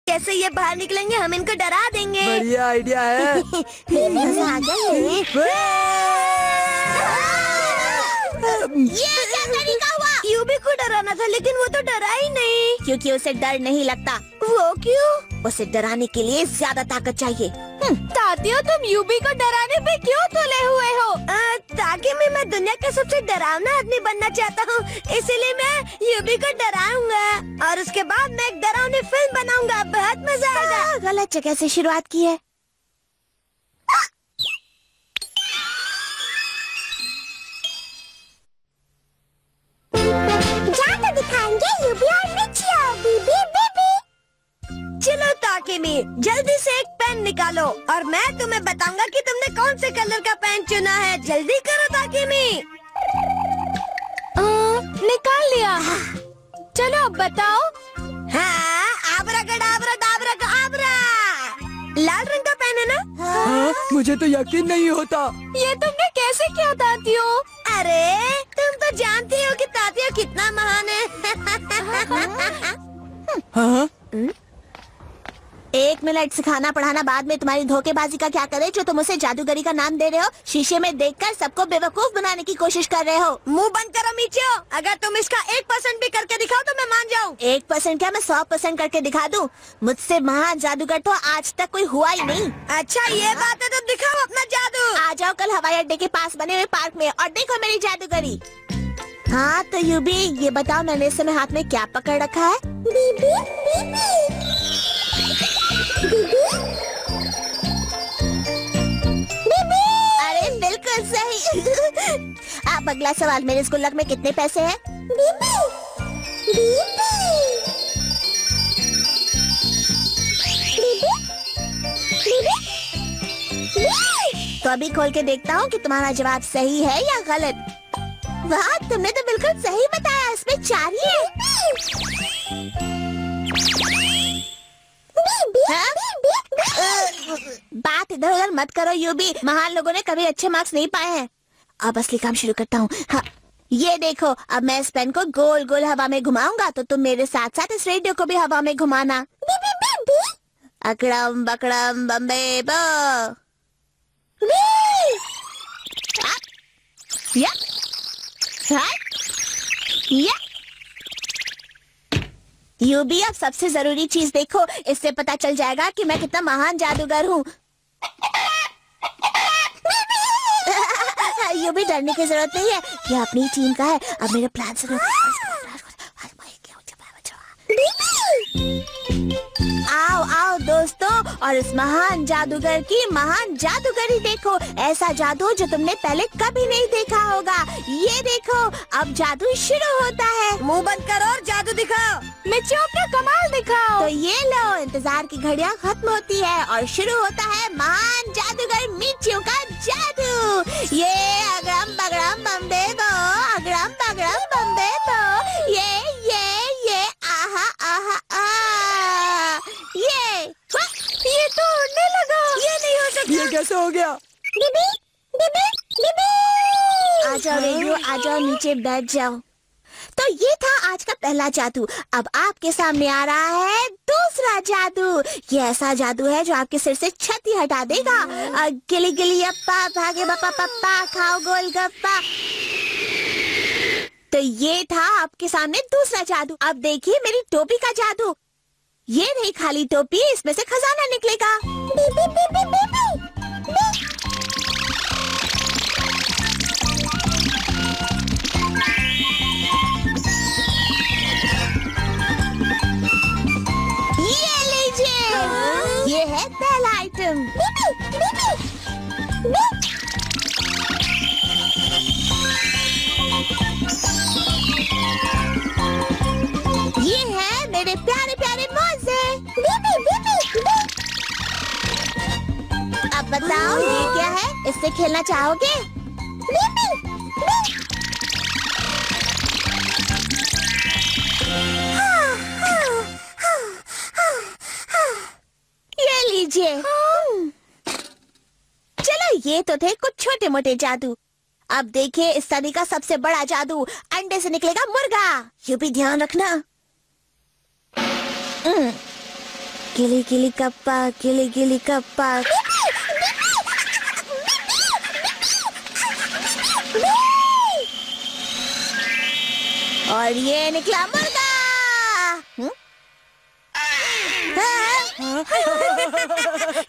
कैसे ये बाहर निकलेंगे, हम इनको डरा देंगे। बढ़िया आइडिया है। मजा आ ये क्या तरीका हुआ? यूबी को डराना था, लेकिन वो तो डरा ही नहीं। क्योंकि उसे डर नहीं लगता। वो क्यों? उसे डराने के लिए ज्यादा ताकत चाहिए। तातियो, तुम यूबी को डराने पे क्यों तुले हुए हो? ताकि मैं दुनिया का सबसे डरावना आदमी बनना चाहता हूँ, इसीलिए मैं यूबी को डराऊंगा और उसके बाद मैं एक डरावनी फिल्म बनाऊंगा। बहुत मजा आएगा। गलत जगह से शुरुआत की है। जादू दिखाएंगे यूबी और मिचियो। बीबी बीबी। चलो ताकिमी, जल्दी से एक पेन निकालो और मैं तुम्हें बताऊंगा कि तुमने कौन से कलर का पेन चुना है। जल्दी करो ताकिमी। निकाल लिया। चलो अब बताओ। हाँ, आबराकडाबरा दाबराकडाबरा। लाल रंग का पेन है ना? हाँ, मुझे तो यकीन नहीं होता। ये तुमने कैसे किया तातियो? अरे तुम तो जानती हो कि तातिया कितना महान है। हाँ? 1 मिनट सिखाना पढ़ाना बाद में तुम्हारी धोखेबाजी का क्या करे जो तुम उसे जादूगरी का नाम दे रहे हो। शीशे में देखकर सबको बेवकूफ बनाने की कोशिश कर रहे हो। मुंह बंद करो मिचियो। अगर तुम इसका 1% भी करके दिखाओ तो मैं मान जाऊँ। 1% क्या, मैं 100% करके दिखा दूँ। मुझसे महान जादूगर तो आज तक कोई हुआ ही नहीं। अच्छा ये बात है तो दिखाओ अपना जादू। आ जाओ कल हवाई अड्डे के पास बने हुए पार्क में और देखो मेरी जादूगरी। हाँ तो यूबी, ये बताओ मैंने इस समय हाथ में क्या पकड़ रखा है? बीबी बीबी। अरे बिल्कुल सही। अब अगला सवाल, मेरे इस गुल्लक में कितने पैसे हैं? तो अभी खोल के देखता हूँ कि तुम्हारा जवाब सही है या गलत। वाह, तुमने तो बिल्कुल सही बताया। इसमें 4 ही है। बात इधर उधर मत करो यूबी। महान लोगों ने कभी अच्छे मार्क्स नहीं पाए हैं। अब असली काम शुरू करता हूँ। हाँ, ये देखो, अब मैं इस पेन को गोल गोल हवा में घुमाऊंगा तो तुम मेरे साथ साथ इस रेडियो को भी हवा में घुमाना। अकड़म बकड़म बम्बे बो। या यूबी, अब सबसे जरूरी चीज देखो। इससे पता चल जाएगा कि मैं कितना महान जादूगर हूँ। यूबी, डरने की जरूरत नहीं है, ये अपनी टीम का है। अब मेरे प्लान से आओ आओ दोस्तों, और इस महान जादूगर की महान जादूगरी देखो। ऐसा जादू जो तुमने पहले कभी नहीं देखा होगा। ये देखो, अब जादू शुरू होता है। मुंह बंद करो और जादू दिखाओ। मिचियो, अपना कमाल दिखाओ। तो ये लो, इंतजार की घड़ियां खत्म होती है और शुरू होता है महान जादूगर मिचियो का जादू। ये अगड़म बगड़म बम्बे बो, अगड़म बगड़म बम्बे बो। ये आहा आहा आ। ये तो उड़ने लगा। ये नहीं हो सकता। ये कैसे हो गया? बीबी बीबी बीबी। आ जाओ रेडियो, आ जाओ नीचे बैठ जाओ। तो ये था आज का पहला जादू। अब आपके सामने आ रहा है दूसरा जादू। ये ऐसा जादू है जो आपके सिर से छत ही हटा देगा। गिली गिली अप्पा, भागे पप्पा पप्पा, खाओ गोलगप्पा। तो ये था आपके सामने दूसरा जादू। अब देखिए मेरी टोपी का जादू। ये नहीं खाली टोपी, इसमें से खजाना निकलेगा। बीबी बीबी बीबी। ये लीजिए, ये है पहला आइटम। बीबी बीबी। ये है मेरे प्यारे प्यारे मोजे। बीबी बीबी। अब बताओ ये क्या है? इससे खेलना चाहोगे? बीबी ये लीजिए। चलो, ये तो थे कुछ छोटे मोटे जादू। अब देखिए इस सदी का सबसे बड़ा जादू। अंडे से निकलेगा मुर्गा। ये भी ध्यान रखना। गिली गिली कप्पा, गिली गिली कप्पा। और ये निकला मुर्गा।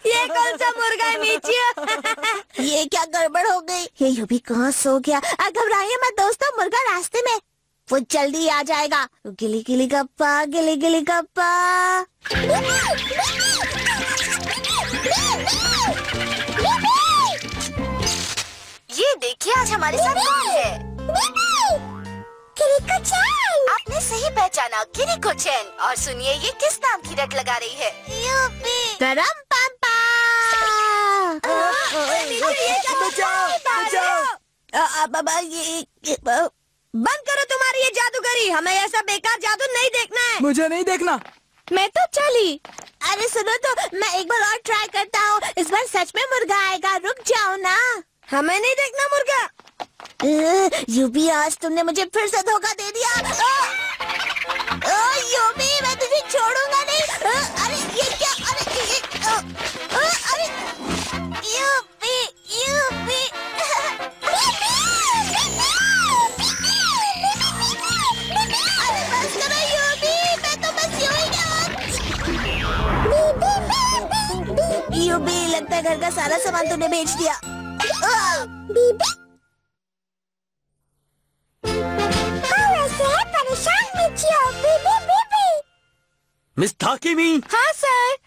ये कौन सा मुर्गा है मीचियो? ये क्या गड़बड़ हो गई? ये यूबी कहाँ सो गया? घबराइए मत दोस्तों, मुर्गा रास्ते में, वो जल्दी आ जाएगा। गिली गिली गप्पा, गिली गिली गप्पा। ये देखिए आज हमारे साथ कौन है? आपने सही पहचाना, किरिको चैन। और सुनिए ये किस नाम की रट लगा रही है? यूबी। गरम पापा। बंद करो तुम्हारी ये जादूगरी, हमें ऐसा बेकार जादू नहीं देखना है। मुझे नहीं देखना। मैं तो चली। अरे सुनो तो, मैं एक बार और ट्राई करता हूँ। इस बार सच में मुर्गा आएगा, रुक जाओ ना। हमें नहीं देखना मुर्गा। यूबी, आज तुमने मुझे फिर से धोखा दे दिया। यूबी, मैं तुझे छोड़ूंगा नहीं। अरे ये क्या? अरे यूबी, यूबी। अरे बस करो यूबी, मैं तो बस यूं ही। यूबी, लगता है घर का सारा सामान तूने बेच दिया। मिस ताकेमी। हाँ सर।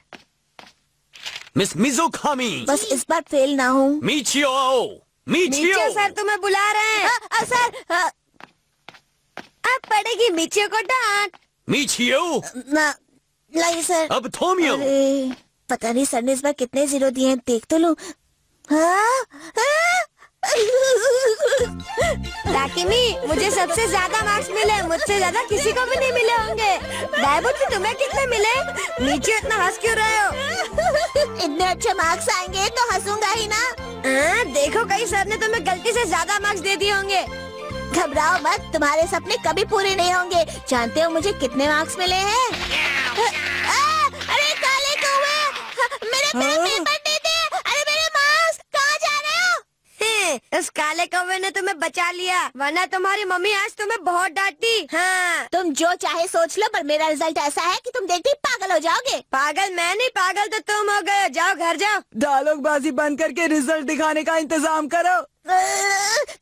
मिस मिज़ोकामी। बस इस बार फेल ना हूँ। मीचियो आओ। मीचियो। मीचियो सर तुम्हें बुला रहे हैं। सर, अब पड़ेगी मीचियो को डांट। मीचियो। नहीं सर। अब थोमियो। अरे पता नहीं सर ने इस बार कितने 0 दिए हैं, देख तो लूं। ताकेमी, मुझे सबसे ज्यादा मार्क्स मिले, मुझसे ज्यादा किसी को भी नहीं मिले होंगे। डायबोटी, तुम्हें कितने मिले? नीचे इतना हंस क्यों रहे हो? इतने अच्छे मार्क्स आएंगे तो हंसूंगा ही ना। देखो कहीं सर ने तुम्हें गलती से ज्यादा मार्क्स दे दिए होंगे। घबराओ मत, तुम्हारे सपने कभी पूरे नहीं होंगे। जानते हो मुझे कितने मार्क्स मिले हैं? अरे काले कौवे, मेरे पेपर दे दे। अरे मेरे मार्क्स कहाँ जा रहे हो? उस काले कौवे ने तुम्हें बचा लिया, वरना तुम्हारी मम्मी आज तुम्हें बहुत डांटती। हाँ। तुम जो चाहे सोच लो, पर मेरा रिजल्ट ऐसा है कि तुम देखते ही पागल हो जाओगे। पागल मैं नहीं, पागल तो तुम हो गए। जाओ घर जाओ। डायलॉगबाजी बंद करके रिजल्ट दिखाने का इंतजाम करो।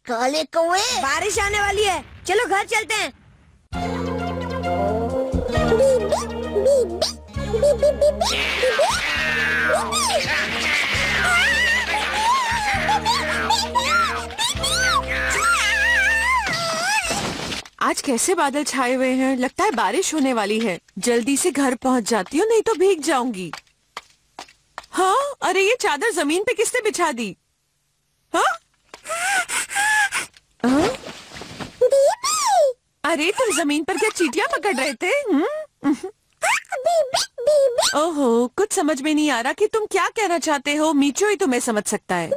काले कौवे, बारिश आने वाली है, चलो घर चलते हैं। आज कैसे बादल छाए हुए हैं, लगता है बारिश होने वाली है। जल्दी से घर पहुंच जाती हूँ, नहीं तो भीग जाऊंगी। हाँ, अरे ये चादर जमीन पे किसने बिछा दी? हाँ? हाँ? अरे तुम जमीन पर क्या चींटियां पकड़ रहे थे? ओहो, कुछ समझ में नहीं आ रहा कि तुम क्या कहना चाहते हो। मीचो ही तुम्हें समझ सकता है।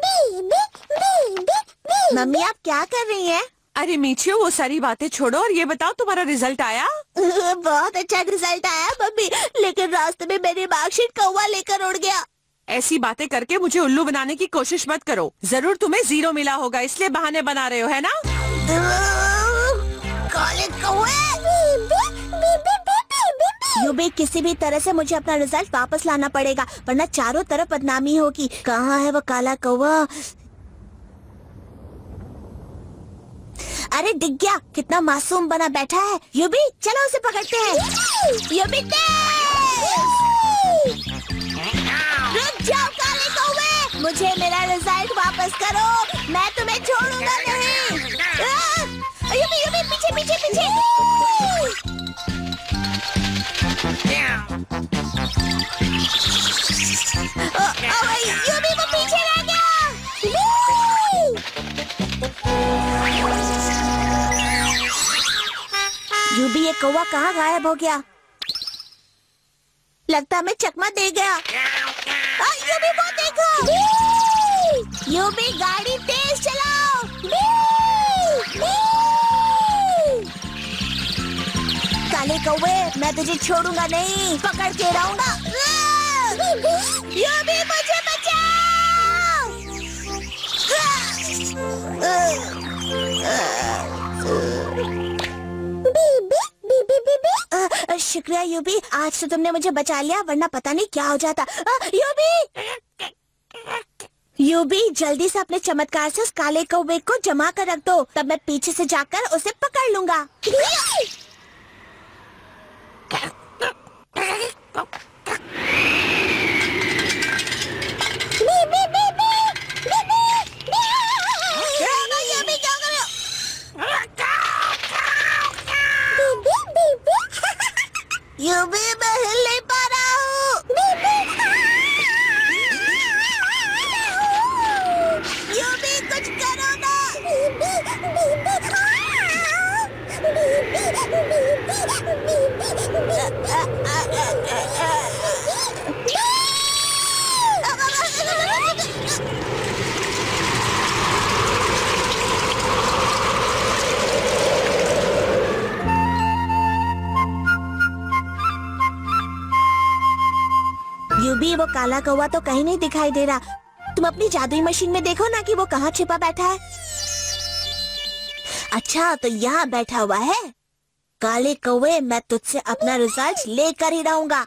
मम्मी आप क्या कर रही हैं? अरे मीचियो, वो सारी बातें छोड़ो और ये बताओ तुम्हारा रिजल्ट आया? बहुत अच्छा रिजल्ट आया मम्मी, लेकिन रास्ते में मेरी मार्कशीट कौवा लेकर उड़ गया। ऐसी बातें करके मुझे उल्लू बनाने की कोशिश मत करो। जरूर तुम्हें 0 मिला होगा, इसलिए बहाने बना रहे हो, है ना? काले कौवे, यूबी, किसी भी तरह से मुझे अपना रिजल्ट वापस लाना पड़ेगा, वरना चारों तरफ बदनामी होगी। कहाँ है वो काला कौवा? अरे दिख गया, कितना मासूम बना बैठा है। यूबी चलो उसे पकड़ते हैं। यूबी रुक जाओ काले कौवे, मुझे मेरा रिजल्ट वापस करो, मैं तुम्हें छोड़ूंगा नहीं। यूबी यूबी पीछे पीछे पीछे। यूबी वो पीछे रह गया। यूबी ये कौवा कहाँ गायब हो गया? लगता मैं चकमा दे गया। यूबी वो देखो, यूबी गाड़ी तेज चलाओ। काले कौवे मैं तुझे छोड़ूंगा नहीं, पकड़ के रहूंगा। शुक्रिया यूबी, आज तो तुमने मुझे बचा लिया, वरना पता नहीं क्या हो जाता। यूबी यूबी, जल्दी से अपने चमत्कार से उस काले कौवे को जमा कर रख दो, तब मैं पीछे से जाकर उसे पकड़ लूंगा। यूबी, मैं हिल नहीं पा रहा हूँ। यूबी, कुछ करो ना। यूबी, वो काला कौवा तो कहीं नहीं दिखाई दे रहा। तुम अपनी जादुई मशीन में देखो ना कि वो कहाँ छिपा बैठा है। अच्छा, तो यहाँ बैठा हुआ है। काले कौवे, मैं तुझसे अपना रिजल्ट लेकर ही रहूंगा।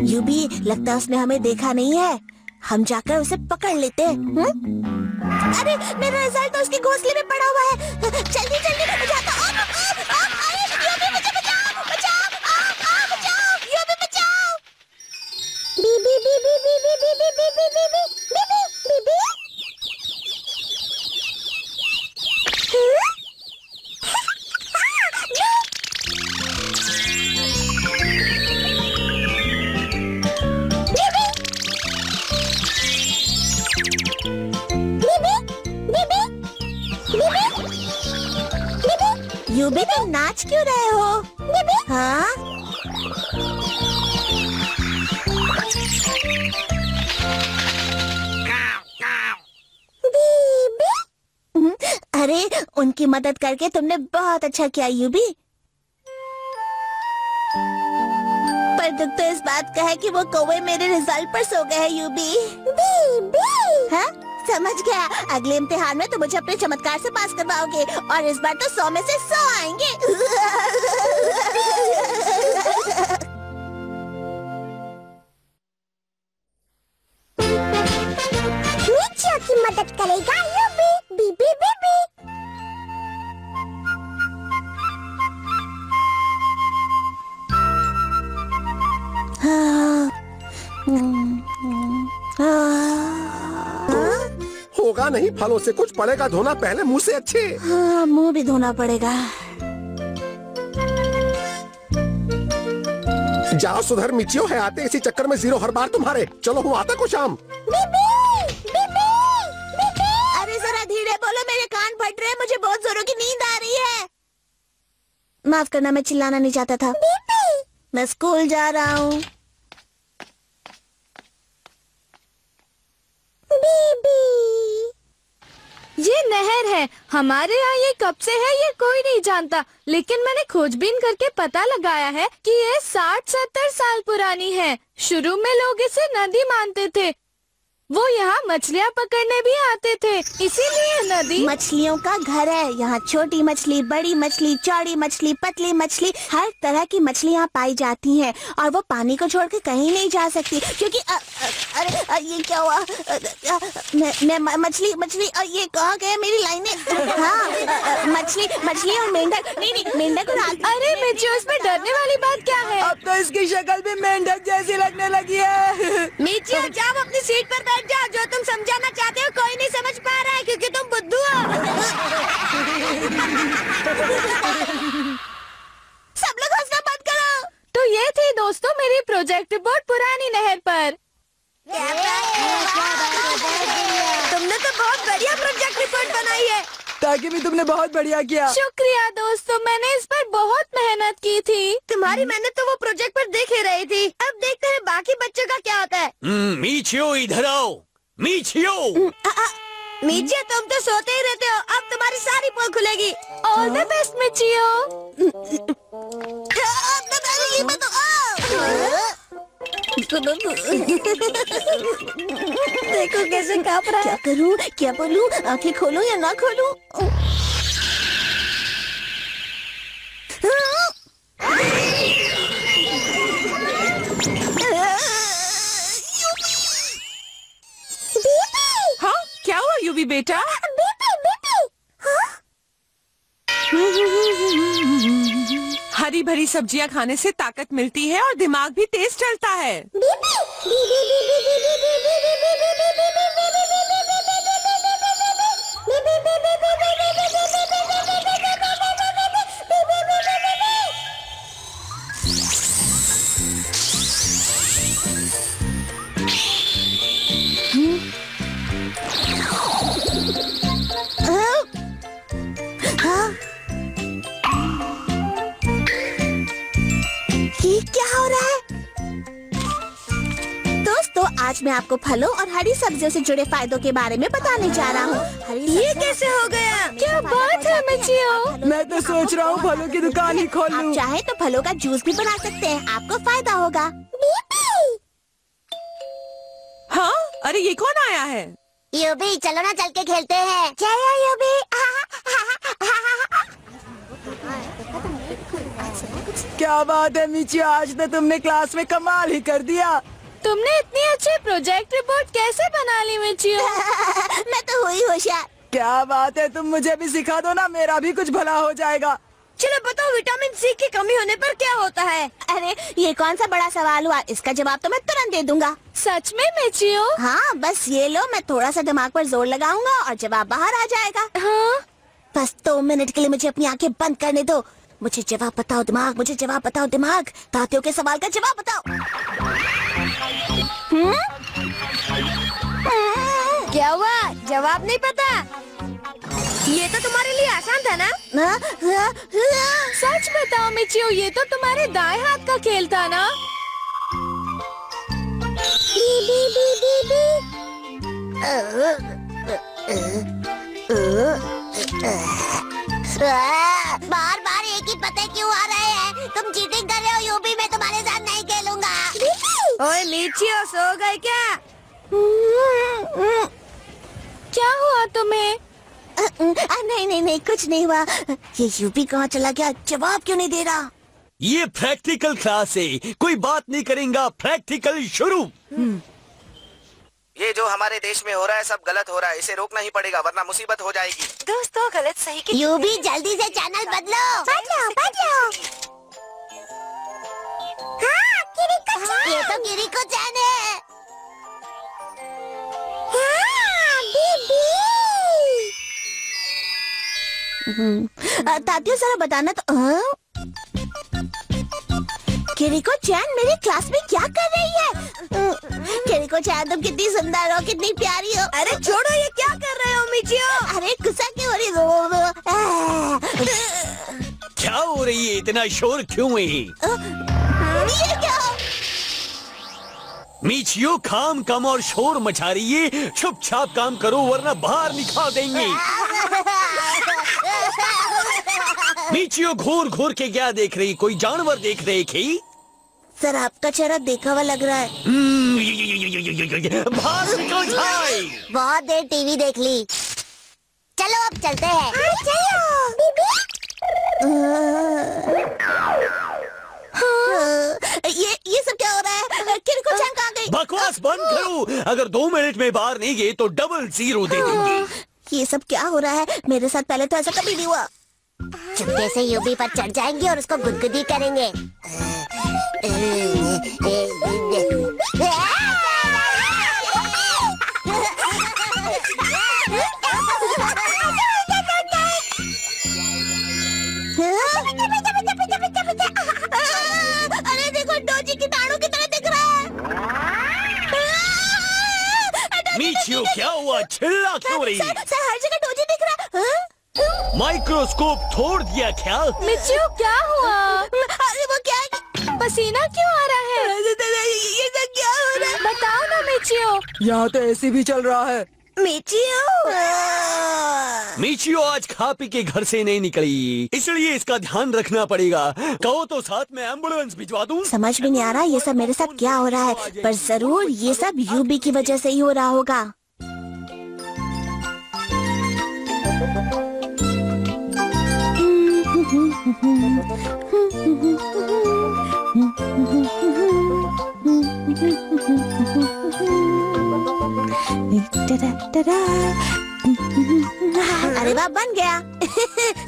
यूबी, लगता है उसने हमें देखा नहीं है। हम जाकर उसे पकड़ लेते हैं। अरे, मेरा रिजल्ट तो उसके घोंसले में पड़ा हुआ है। जल्दी जल्दी मैं जाता हूँ। यूबी, मुझे बचाओ, बचाओ, बचाओ, यूबी बचाओ। बीबी बीबी बीबी बीबी बीबी बीबी बीबी बीबी। यूबी, तुम नाच क्यों रहे हो? हाँ? अरे, उनकी मदद करके तुमने बहुत अच्छा किया यूबी। पर दुख तो इस बात का है कि वो कौवे मेरे रिजल्ट पर सो गए हैं यूबी। हाँ? समझ गया, अगले इम्तिहान में तो मुझे अपने चमत्कार से पास करवाओगे और इस बार तो 100 में से 100 आएंगे। नीचे की मदद करेगा यूबी, बीबी बीबी। होगा नहीं, फलों से कुछ पड़ेगा धोना पहले मुंह से अच्छे। हाँ, मुंह भी धोना पड़ेगा। जाओ सुधर मिचियो, है आते इसी चक्कर में 0 हर बार तुम्हारे। चलो हूँ आता को शाम। अरे जरा धीरे बोलो, मेरे कान फट रहे हैं, मुझे बहुत जोरों की नींद आ रही है। माफ करना, मैं चिल्लाना नहीं चाहता था। मैं स्कूल जा रहा हूँ। ये नहर है, हमारे यहाँ ये कब से है ये कोई नहीं जानता, लेकिन मैंने खोजबीन करके पता लगाया है कि ये 60-70 साल पुरानी है। शुरू में लोग इसे नदी मानते थे। वो यहाँ मछलियाँ पकड़ने भी आते थे, इसीलिए नदी मछलियों का घर है। यहाँ छोटी मछली, बड़ी मछली, चौड़ी मछली, पतली मछली, हर तरह की मछली यहाँ पाई जाती हैं और वो पानी को छोड़ के कहीं नहीं जा सकती, क्योंकि अरे ये क्या हुआ? मैं मछली मछली और ये कहाँ गए मेरी लाइनें? हाँ, मछली मछली और मेंढक। नहीं, मेंढक और अरे मिचू, इसमें डरने वाली बात क्या है? अब तो इसकी शक्ल भी मेंढक जैसी लगने लगी है। मिचू, जाओ अपनी सीट पर बैठ जाओ। जो तुम समझाना चाहते हो कोई नहीं समझ पा रहा है, क्योंकि तुम बुद्धू हो। सब लोग हंसना बंद करो। तो ये थी दोस्तों मेरी प्रोजेक्ट रिपोर्ट पुरानी नहर पर। तुमने तो बहुत बढ़िया प्रोजेक्ट रिपोर्ट बनाई है। ताकि भी तुमने बहुत बढ़िया किया। शुक्रिया दोस्तों, मैंने इस पर बहुत मेहनत की थी। तुम्हारी मेहनत तो वो प्रोजेक्ट पर देख ही रही थी। अब देखते हैं बाकी बच्चों का क्या होता है। मीचियो, इधर आओ। मीचियो, मीचियो, तुम तो सोते ही रहते हो, अब तुम्हारी सारी पोल खुलेगी। All the best Michio. देखो कैसे कांप रहा है। क्या करूं, क्या बोलूं, आंखें खोलूं या ना खोलूं? हरी भरी सब्जियां खाने से ताकत मिलती है और दिमाग भी तेज चलता है। ये क्या हो रहा है? दोस्तों, आज मैं आपको फलों और हरी सब्जियों से जुड़े फायदों के बारे में बताने जा रहा हूँ। ये कैसे हो गया? क्या बात है मिचियो? मैं तो सोच रहा हूँ फलों की दुकान ही खोल आप लूं। चाहे तो फलों का जूस भी बना सकते हैं, आपको फायदा होगा। हाँ, अरे ये कौन आया है? यूबी, चलो ना चल के खेलते हैं। चलो यूबी। क्या बात है मिचियो, आज तो तुमने क्लास में कमाल ही कर दिया। तुमने इतनी अच्छी प्रोजेक्ट रिपोर्ट कैसे बना ली मिचियो? मैं तो हुई होशियार। क्या बात है, तुम मुझे भी सिखा दो ना, मेरा भी कुछ भला हो जाएगा। चलो बताओ, विटामिन सी की कमी होने पर क्या होता है? अरे ये कौन सा बड़ा सवाल हुआ, इसका जवाब तो मैं तुरंत दे दूंगा। सच में मिचियो? हाँ, बस ये लो, मैं थोड़ा सा दिमाग पर जोर लगाऊंगा और जवाब बाहर आ जाएगा। हाँ? बस 2 मिनट के लिए मुझे अपनी आंखें बंद करने दो। मुझे जवाब बताओ दिमाग, मुझे जवाब बताओ दिमाग। तातियों के सवाल का जवाब बताओ। क्या हुआ? जवाब नहीं पता? ये तो तुम्हारे लिए आसान था ना? सच बताओ मिचियो, ये तो तुम्हारे दाएं हाथ का खेल था ना? बार बार एक ही पते क्यों आ रहे हैं? तुम चीटिंग कर रहे हो यूबी, मैं तुम्हारे साथ नहीं खेलूंगा। ओए मिचियो, सो गए क्या? क्या हुआ तुम्हें? नहीं नहीं नहीं, कुछ नहीं हुआ। ये यूबी कहाँ चला गया? जवाब क्यों नहीं दे रहा? ये प्रैक्टिकल क्लास है, कोई बात नहीं करेगा। प्रैक्टिकल शुरू। ये जो हमारे देश में हो रहा है सब गलत हो रहा है, इसे रोकना ही पड़ेगा वरना मुसीबत हो जाएगी। दोस्तों, गलत सही की यूबी, जल्दी से चैनल बदलो। हाँ, किरिको चैन। ये तो किरिको चैन है। हाँ, बीबी। तातियों जरा बताना तो। किरिको चैन मेरी क्लास में क्या कर रही है? किरिको चैन, तुम कितनी सुंदर हो, कितनी प्यारी हो। अरे छोड़ो, ये क्या कर रहे हो मिचियो? अरे गुस्सा क्यों हो रही हो? क्या हो रही है, इतना शोर क्यों है? ये क्या? मिचियो, काम कम और शोर मचा रही है। चुपचाप काम करो वरना बाहर निकाल देंगे। मिचियो, घूर घूर के क्या देख रही? कोई जानवर देख रहे की? सर, आपका चेहरा देखा हुआ लग रहा है। बाहर निकल जाए। बहुत देर टीवी देख ली, चलो अब चलते हैं। ये सब क्या हो रहा है? किरिको चैन कहाँ गई? बकवास बंद करो। अगर 2 मिनट में बाहर नहीं गए तो डबल 0 दे देंगे। ये सब क्या हो रहा है? मेरे साथ पहले तो ऐसा कभी नहीं हुआ। चुपके से यूबी पर चढ़ जाएंगे और उसको गुदगुदी करेंगे। अरे देखो, डोजी कीटाणु की तरह दिख रहा है। मिचियो, क्या हुआ? चिल्ला क्यों रही? सर, हर जगह डोजी दिख रहा है। माइक्रोस्कोप तोड़ दिया क्या? मिचियो, क्या हुआ? अरे वो क्या है? पसीना क्यों आ रहा है? ये सब क्या हो रहा है? बताओ ना मिचियो। यहाँ तो एसी भी चल रहा है। मिचियो, मिचियो आज खा पी के घर से नहीं निकली, इसलिए इसका ध्यान रखना पड़ेगा। कहो तो साथ में एम्बुलेंस भिजवा दूं? समझ में नहीं आ रहा ये सब मेरे साथ क्या हो रहा है, पर जरूर ये सब यूबी की वजह से ही हो रहा होगा। अरे वाह, बन गया।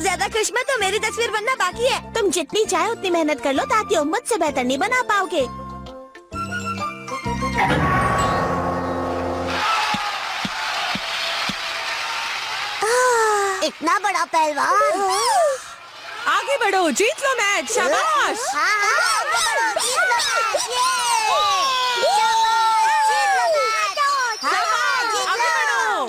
ज्यादा खुश मत हो, मेरी तस्वीर बनना बाकी है। तुम जितनी चाहे उतनी मेहनत कर लो तात्या, मुझसे बेहतर नहीं बना पाओगे। इतना बड़ा पहलवान। आगे बढ़ो, जीत लो मैच, शाबाश। आगे बढ़ो।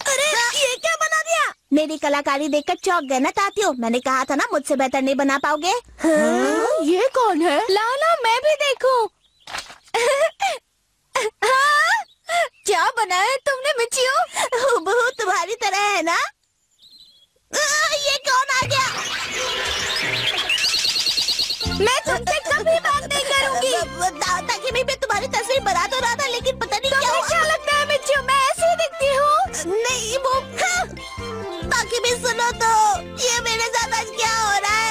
अरे ये क्या बना दिया? मेरी कलाकारी देखकर चौंक गए ना तात्यो, मैंने कहा था ना मुझसे बेहतर नहीं बना पाओगे। ये कौन है? लाओ मैं भी देखूं। क्या बनाया तुमने मिचियो? हूबहू तुम्हारी तरह है ना। ये कौन आ गया? मैं तुमसे कभी बात नहीं करूंगी। ताकि मैं तुम्हारी तस्वीर बना तो रहा था, लेकिन पता नहीं क्या हुआ। क्या लगता है मिचियो, मैं ऐसी दिखती हूँ? नहीं वो ताकि भी सुनो तो, ये मेरे साथ आज क्या हो रहा है?